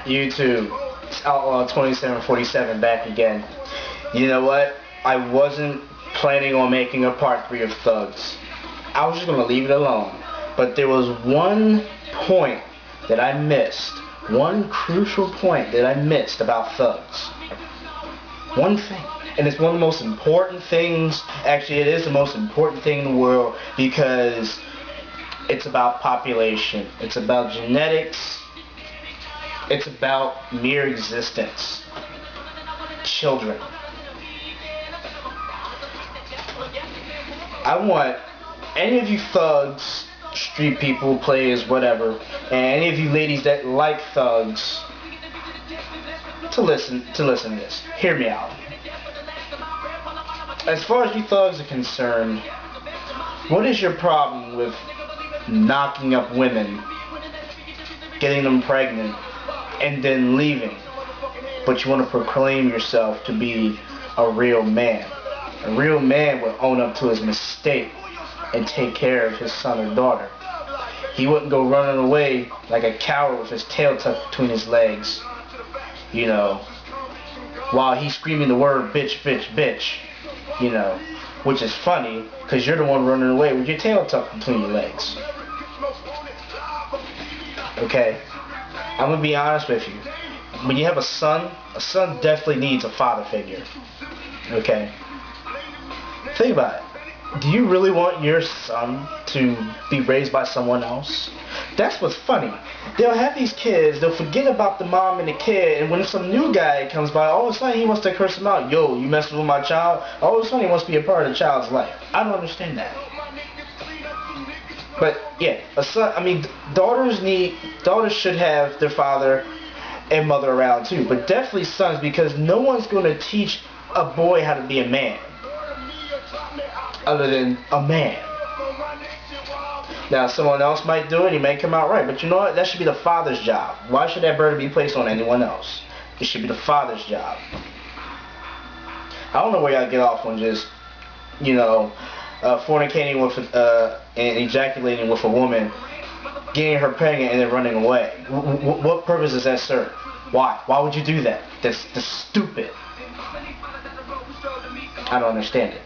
YouTube, it's Outlaw 2747 back again. You know what? I wasn't planning on making a part 3 of Thugs. I was just going to leave it alone. But there was one point that I missed. One crucial point that I missed about Thugs. One thing. And it's one of the most important things. Actually, it is the most important thing in the world because it's about population. It's about genetics. It's about mere existence. Children. I want any of you thugs, street people, players, whatever, and any of you ladies that like Thugs to listen to this. Hear me out. As far as you thugs are concerned, what is your problem with knocking up women, getting them pregnant, and then leaving? But you want to proclaim yourself to be a real man. A real man would own up to his mistake and take care of his son or daughter. He wouldn't go running away like a coward with his tail tucked between his legs, you know, while he's screaming the word bitch, bitch, bitch, you know, which is funny because you're the one running away with your tail tucked between your legs. Okay, I'm going to be honest with you. When you have a son definitely needs a father figure. Okay? Think about it. Do you really want your son to be raised by someone else? That's what's funny. They'll have these kids, they'll forget about the mom and the kid, and when some new guy comes by, all of a sudden he wants to curse him out. Yo, you messing with my child? All of a sudden he wants to be a part of the child's life. I don't understand that. But yeah, a son, I mean, daughters should have their father and mother around too, but definitely sons, because no one's going to teach a boy how to be a man other than a man. Now someone else might do it, he may come out right, but you know what, that should be the father's job. Why should that burden be placed on anyone else? It should be the father's job. I don't know where y'all get off on just, you know, fornicating with and ejaculating with a woman, getting her pregnant and then running away. What purpose does that serve? Why? Why would you do that? That's stupid. I don't understand it.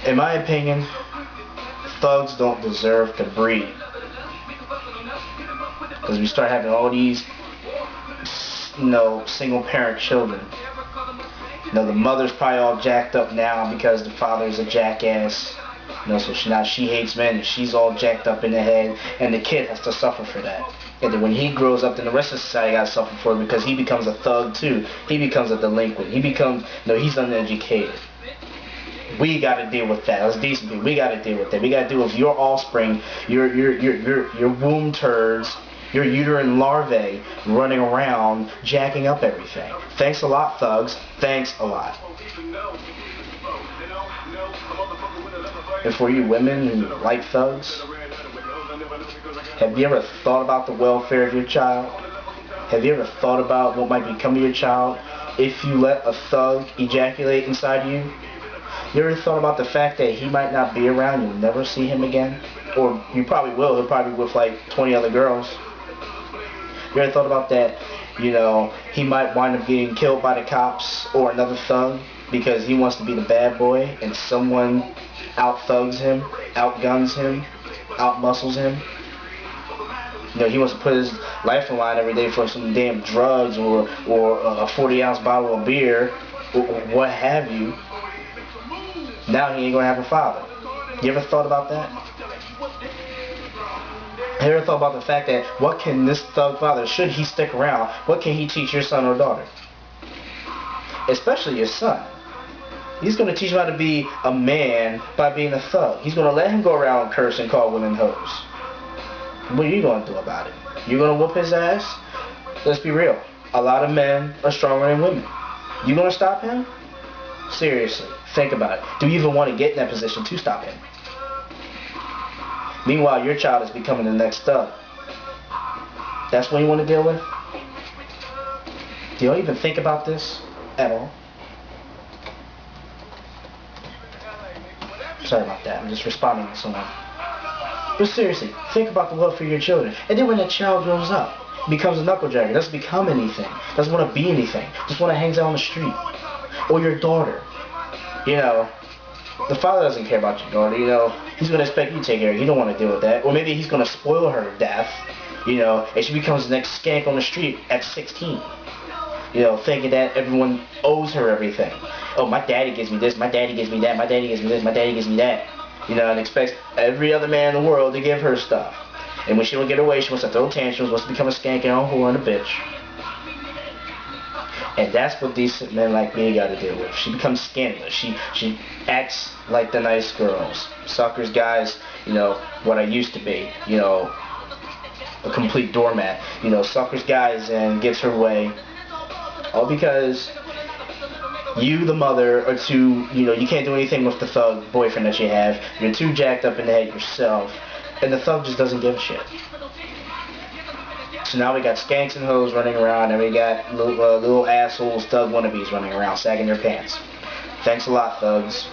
In my opinion, thugs don't deserve to breed. Because we start having all these, you know, single parent children. You know, the mother's probably all jacked up now because the father's a jackass. You know, so she hates men and she's all jacked up in the head, and the kid has to suffer for that. And then when he grows up, then the rest of society got to suffer for it because he becomes a thug too. He becomes a delinquent. He becomes, you know, he's uneducated. We got to deal with that. As decent people, we got to deal with that. We got to deal with your offspring, your womb turds, your uterine larvae running around jacking up everything. Thanks a lot, thugs. Thanks a lot. And for you women who like thugs, have you ever thought about the welfare of your child? Have you ever thought about what might become of your child if you let a thug ejaculate inside you? You ever thought about the fact that he might not be around, you'll never see him again? Or you probably will, he'll probably be with like 20 other girls. You ever thought about that, you know, he might wind up getting killed by the cops or another thug because he wants to be the bad boy and someone out-thugs him, outguns him, out-muscles him? You know, he wants to put his life on the line every day for some damn drugs or a 40-ounce bottle of beer or what have you. Now he ain't going to have a father. You ever thought about that? Have you ever thought about the fact that what can this thug father, should he stick around, what can he teach your son or daughter? Especially your son. He's going to teach him how to be a man by being a thug. He's going to let him go around and curse and call women hoes. What are you going to do about it? You going to whoop his ass? Let's be real. A lot of men are stronger than women. You going to stop him? Seriously, think about it. Do you even want to get in that position to stop him? Meanwhile, your child is becoming the next thug. That's what you want to deal with? Do you even think about this at all? Sorry about that. I'm just responding to someone. But seriously, think about the welfare of your children. And then when that child grows up, becomes a knuckledragger, doesn't become anything, doesn't want to be anything, just want to hang out on the street. Or your daughter. You know, the father doesn't care about your daughter, you know, he's going to expect you to take care of her. He don't want to deal with that. Or maybe he's going to spoil her to death, you know, and she becomes the next skank on the street at 16. You know, thinking that everyone owes her everything. Oh, my daddy gives me this, my daddy gives me that, my daddy gives me this, my daddy gives me that. You know, and expects every other man in the world to give her stuff. And when she don't get her way, she wants to throw tantrums, wants to become a skank and a whore and a bitch. And that's what decent men like me got to deal with. She becomes scandalous. She acts like the nice girls. Suckers guys, you know, what I used to be. You know, a complete doormat. You know, suckers guys and gets her way. All because you, the mother, are too, you know, you can't do anything with the thug boyfriend that you have. You're too jacked up in the head yourself. And the thug just doesn't give a shit. So now we got skanks and hoes running around, and we got little assholes, thug wannabes running around, sagging their pants. Thanks a lot, thugs.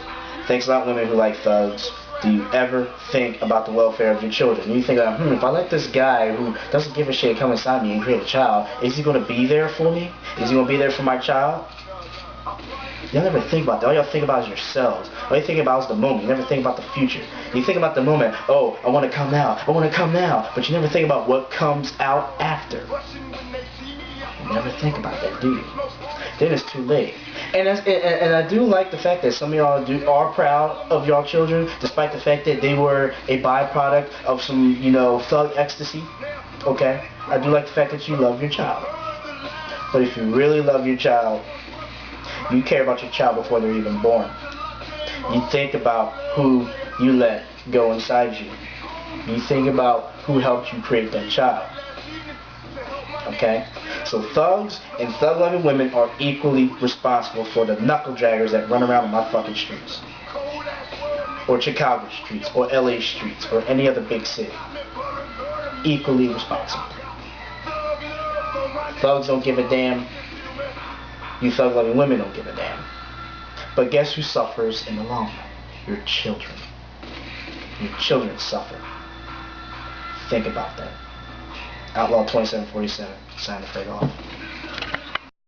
Thanks a lot, women who like thugs. Do you ever think about the welfare of your children? You think, if I let this guy who doesn't give a shit come inside me and create a child, is he going to be there for me? Is he going to be there for my child? Y'all never think about that. All y'all think about is yourselves. All you think about is the moment. You never think about the future. You think about the moment, oh, I want to come now. I want to come now. But you never think about what comes out after. You never think about that, do you? Then it's too late. And I do like the fact that some of y'all are proud of y'all children, despite the fact that they were a byproduct of some, you know, thug ecstasy. Okay? I do like the fact that you love your child. But if you really love your child, you care about your child before they're even born. You think about who you let go inside you. You think about who helped you create that child. Okay? So thugs and thug-loving women are equally responsible for the knuckle-draggers that run around on my fucking streets. Or Chicago streets, or LA streets, or any other big city. Equally responsible. Thugs don't give a damn. You thug-loving women don't give a damn. But guess who suffers in the long run? Your children. Your children suffer. Think about that. Outlaw 2747. Sign the fate off.